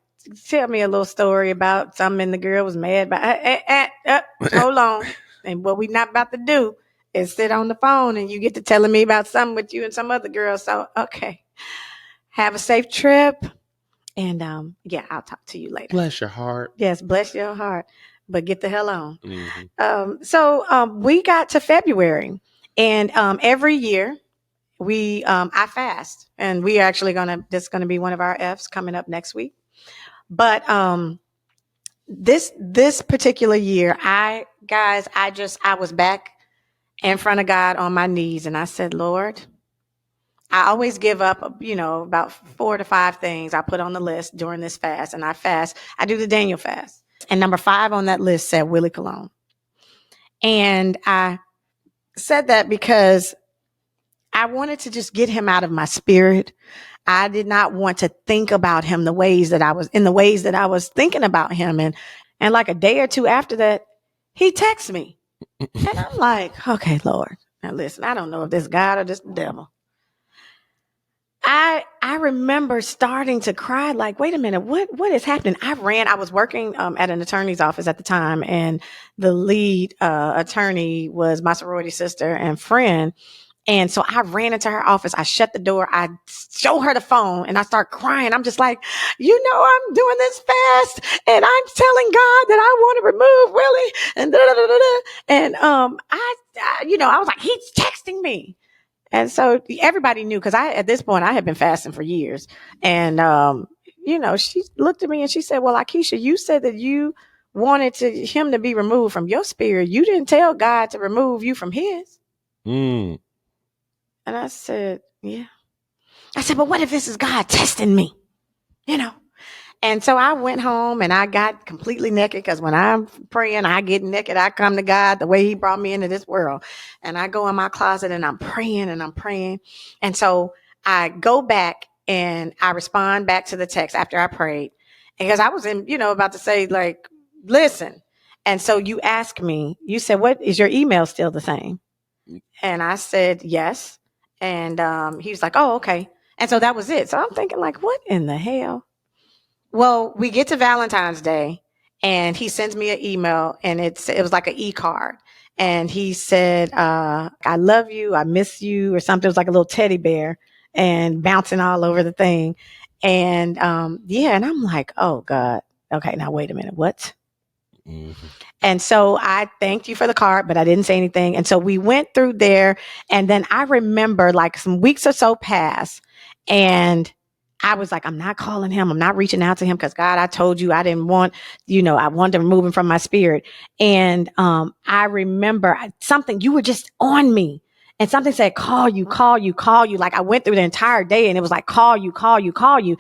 tell me a little story about something, and the girl was mad. But hold on. And what we not about to do is sit on the phone and you get to telling me about something with you and some other girl. So, okay. Have a safe trip. And yeah, I'll talk to you later. Bless your heart. Yes, bless your heart. But get the hell on. Mm-hmm. So we got to February. And every year I fast, and we are actually this is going to be one of our F's coming up next week. But this particular year, I was back in front of God on my knees, and I said, Lord, I always give up, about 4 to 5 things I put on the list during this fast, and I do the Daniel fast. And number 5 on that list said Willie Cologne. And I said that because I wanted to just get him out of my spirit. I did not want to think about him in the ways that I was thinking about him. And like a day or two after that, he texts me. And I'm like, okay, Lord, now listen, I don't know if this God or this devil. I remember starting to cry, like, wait a minute, what is happening? I was working at an attorney's office at the time, and the lead attorney was my sorority sister and friend. And so I ran into her office. I shut the door. I show her the phone and I start crying. I'm just like, I'm doing this fast and I'm telling God that I want to remove Willie and da da da da. And I was like, he's texting me. And so everybody knew, because at this point I had been fasting for years. And she looked at me and she said, well, Aikisha, you said that you wanted him to be removed from your spirit. You didn't tell God to remove you from his. Mm. And I said, yeah. I said, but what if this is God testing me? And so I went home and I got completely naked, because when I'm praying, I get naked. I come to God the way he brought me into this world. And I go in my closet and I'm praying and I'm praying. And so I go back and I respond back to the text after I prayed. Because I was about to say, like, listen. And so you asked me, you said, what, is your email still the same? And I said, yes. And he was like, oh, okay. And so that was it. So I'm thinking, like, what in the hell? Well, we get to Valentine's Day and he sends me an email, and it was like an e-card. And he said, I love you. I miss you, or something. It was like a little teddy bear and bouncing all over the thing. And and I'm like, oh God. Okay, now wait a minute. What? Mm-hmm. And so I thanked you for the card, but I didn't say anything. And so we went through there. And then I remember, like, some weeks or so passed, and I was like, I'm not calling him. I'm not reaching out to him, because God, I told you I didn't want, I wanted to remove him from my spirit. And I remember something, you were just on me, and something said, call you. Like, I went through the entire day and it was like, call you.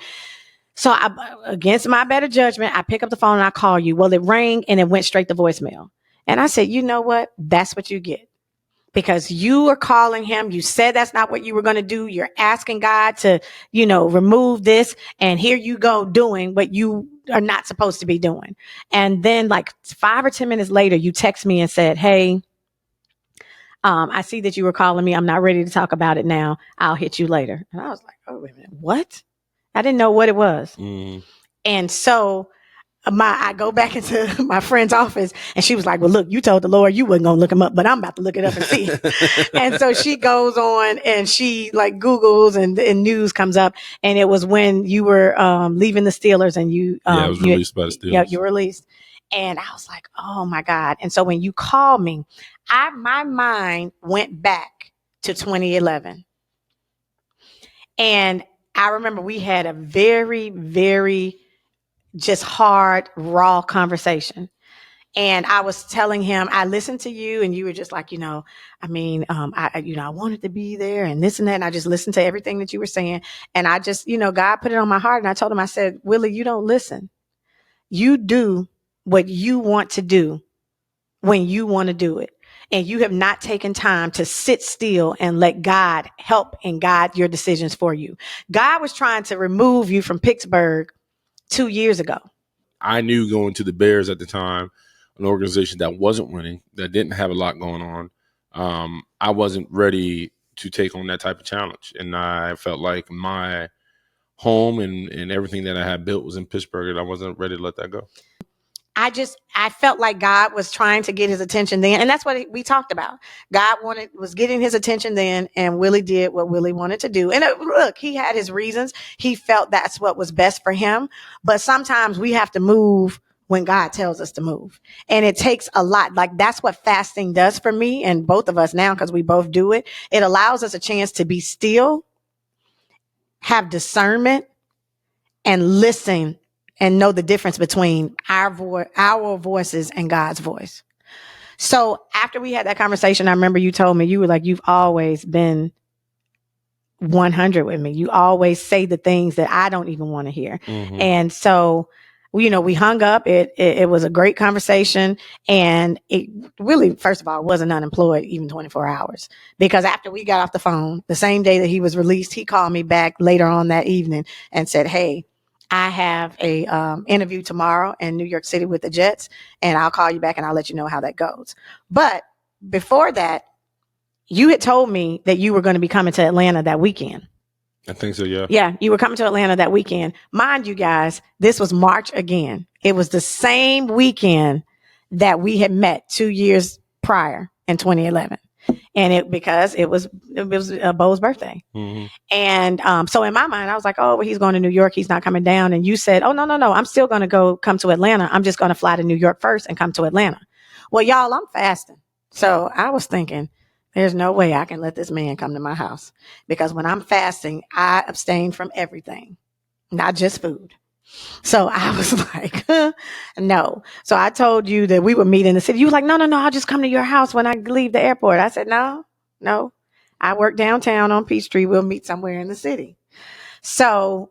So against my better judgment, I pick up the phone and I call you. Well, it rang and it went straight to voicemail. And I said, you know what? That's what you get. Because you are calling him. You said that's not what you were going to do. You're asking God to, remove this. And here you go doing what you are not supposed to be doing. And then, like, 5 or 10 minutes later, you text me and said, hey, I see that you were calling me. I'm not ready to talk about it now. I'll hit you later. And I was like, oh, wait a minute. What? I didn't know what it was. Mm. And so I go back into my friend's office, and she was like, well, look, you told the Lord you wasn't going to look him up, but I'm about to look it up and see. And so she goes on and she, like, Googles, and news comes up. And it was when you were leaving the Steelers, and you, it was released by the Steelers. Yeah, you were released. And I was like, oh my God. And so when you called me, my mind went back to 2011. And I remember we had a very, very just hard, raw conversation. And I was telling him, I listened to you and you were just like, I wanted to be there and this and that. And I just listened to everything that you were saying. And I just, God put it on my heart. And I told him, I said, Willie, you don't listen. You do what you want to do when you want to do it. And you have not taken time to sit still and let God help and guide your decisions for you. God was trying to remove you from Pittsburgh 2 years ago. I knew going to the Bears at the time, an organization that wasn't winning, that didn't have a lot going on. I wasn't ready to take on that type of challenge. And I felt like my home and everything that I had built was in Pittsburgh, and I wasn't ready to let that go. I felt like God was trying to get his attention then. And that's what we talked about. God was getting his attention then, and Willie did what Willie wanted to do. And look, he had his reasons. He felt that's what was best for him. But sometimes we have to move when God tells us to move. And it takes a lot. Like that's what fasting does for me and both of us now, because we both do it. It allows us a chance to be still, have discernment, and listen and know the difference between our voices and God's voice. So after we had that conversation, I remember you told me, you were like, you've always been 100 with me. You always say the things that I don't even want to hear. Mm-hmm. And so, we hung up. It was a great conversation. And it really, first of all, wasn't unemployed even 24 hours. Because after we got off the phone, the same day that he was released, he called me back later on that evening and said, hey, I have a interview tomorrow in New York City with the Jets, and I'll call you back and I'll let you know how that goes. But before that, you had told me that you were going to be coming to Atlanta that weekend. I think so, yeah. Yeah, you were coming to Atlanta that weekend. Mind you guys, this was March again. It was the same weekend that we had met 2 years prior in 2011. And because it was Bo's birthday. Mm-hmm. And so in my mind, I was like, oh, well, he's going to New York. He's not coming down. And you said, oh, no. I'm still going to come to Atlanta. I'm just going to fly to New York first and come to Atlanta. Well, y'all, I'm fasting. So I was thinking, there's no way I can let this man come to my house. Because when I'm fasting, I abstain from everything, not just food. So I was like, no. So I told you that we would meet in the city. You were like, no, I'll just come to your house when I leave the airport. I said, no. I work downtown on Peachtree. We'll meet somewhere in the city. So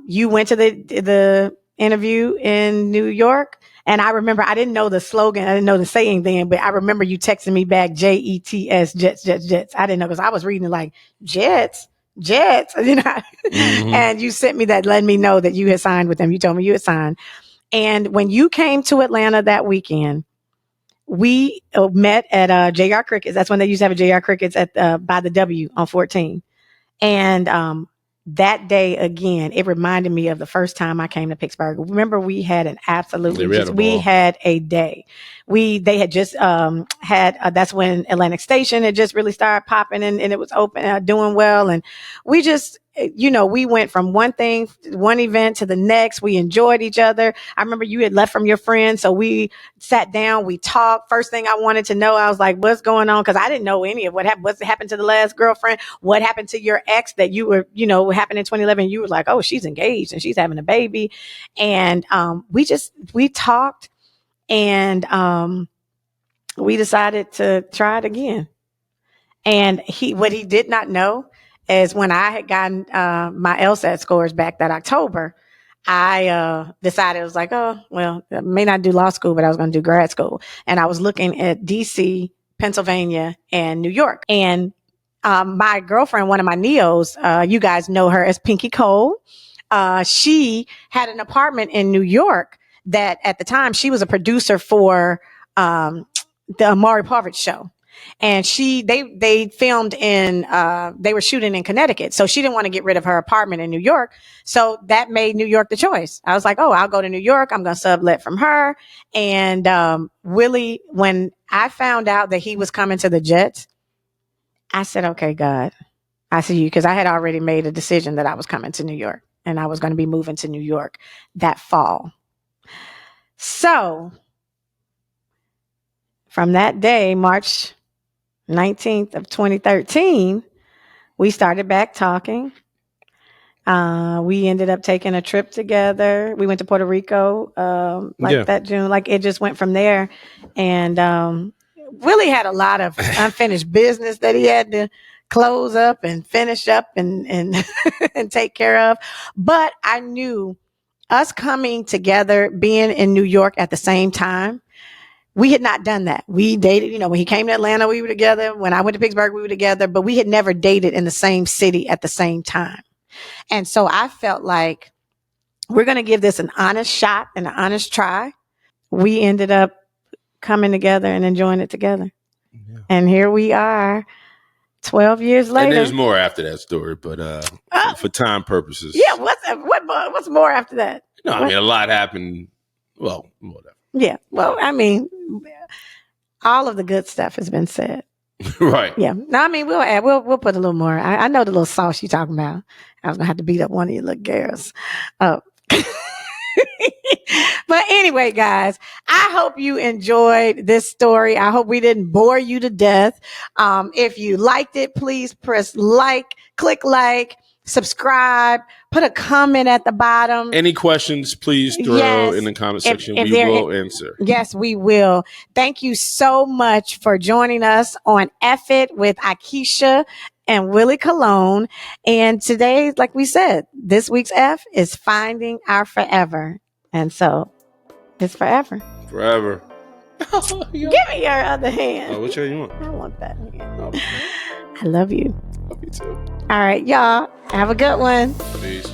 you went to the interview in New York. And I remember, I didn't know the slogan. I didn't know the saying then, but I remember you texting me back, JETS, Jets, Jets, Jets. I didn't know because I was reading it like, Jets, mm-hmm. And you sent me that, letting me know that you had signed with them. You told me you had signed. And when you came to Atlanta that weekend, we met at JR Crickets. That's when they used to have a JR Crickets by the W on 14. And that day again, it reminded me of the first time I came to Pittsburgh. Remember, we had an we had a day. They had just that's when Atlantic Station had just really started popping and it was open, doing well. And we just, we went from one event to the next. We enjoyed each other. I remember you had left from your friends. So we sat down, we talked. First thing I wanted to know, I was like, what's going on? Cause I didn't know any of what's happened to the last girlfriend. What happened to your ex that you were, happened in 2011. You were like, oh, she's engaged and she's having a baby. And, we talked and, we decided to try it again. And what he did not know is when I had gotten my LSAT scores back that October, I decided, I was like, oh, well, I may not do law school, but I was going to do grad school. And I was looking at DC, Pennsylvania, and New York. And my girlfriend, one of my neos, you guys know her as Pinky Cole. She had an apartment in New York that at the time she was a producer for the Amari Povich show. And they filmed they were shooting in Connecticut. So she didn't want to get rid of her apartment in New York. So that made New York the choice. I was like, oh, I'll go to New York. I'm going to sublet from her. And Willie, when I found out that he was coming to the Jets, I said, okay, God, I see you. Because I had already made a decision that I was coming to New York and I was going to be moving to New York that fall. So from that day, March 19th of 2013, we started back talking. We ended up taking a trip together. We went to Puerto Rico that June. Like it just went from there. And Willie had a lot of unfinished business that he had to close up and finish up and and take care of. But I knew us coming together, being in New York at the same time, we had not done that. We dated, when he came to Atlanta, we were together. When I went to Pittsburgh, we were together, but we had never dated in the same city at the same time. And so I felt like we're going to give this an honest shot and an honest try. We ended up coming together and enjoying it together. Yeah. And here we are 12 years later. And there's more after that story, but for time purposes. Yeah, what's more after that? No, I mean, a lot happened. Well, whatever. Yeah, well, I mean, all of the good stuff has been said. Right. Yeah. No, I mean, we'll put a little more. I know the little sauce you're talking about. I was gonna have to beat up one of your little girls. But anyway, guys, I hope you enjoyed this story. I hope we didn't bore you to death. If you liked it, please press click like, subscribe, put a comment at the bottom. Any questions, please throw in the comment section. We will answer. Yes, we will. Thank you so much for joining us on F It with Aikisha and Willie Colon. And today, like we said, this week's F is finding our forever. And so it's forever. Forever. Give me your other hand. Oh, which hand you want? I want that hand. Oh. I love you. Love you too. All right, y'all. Have a good one. Peace.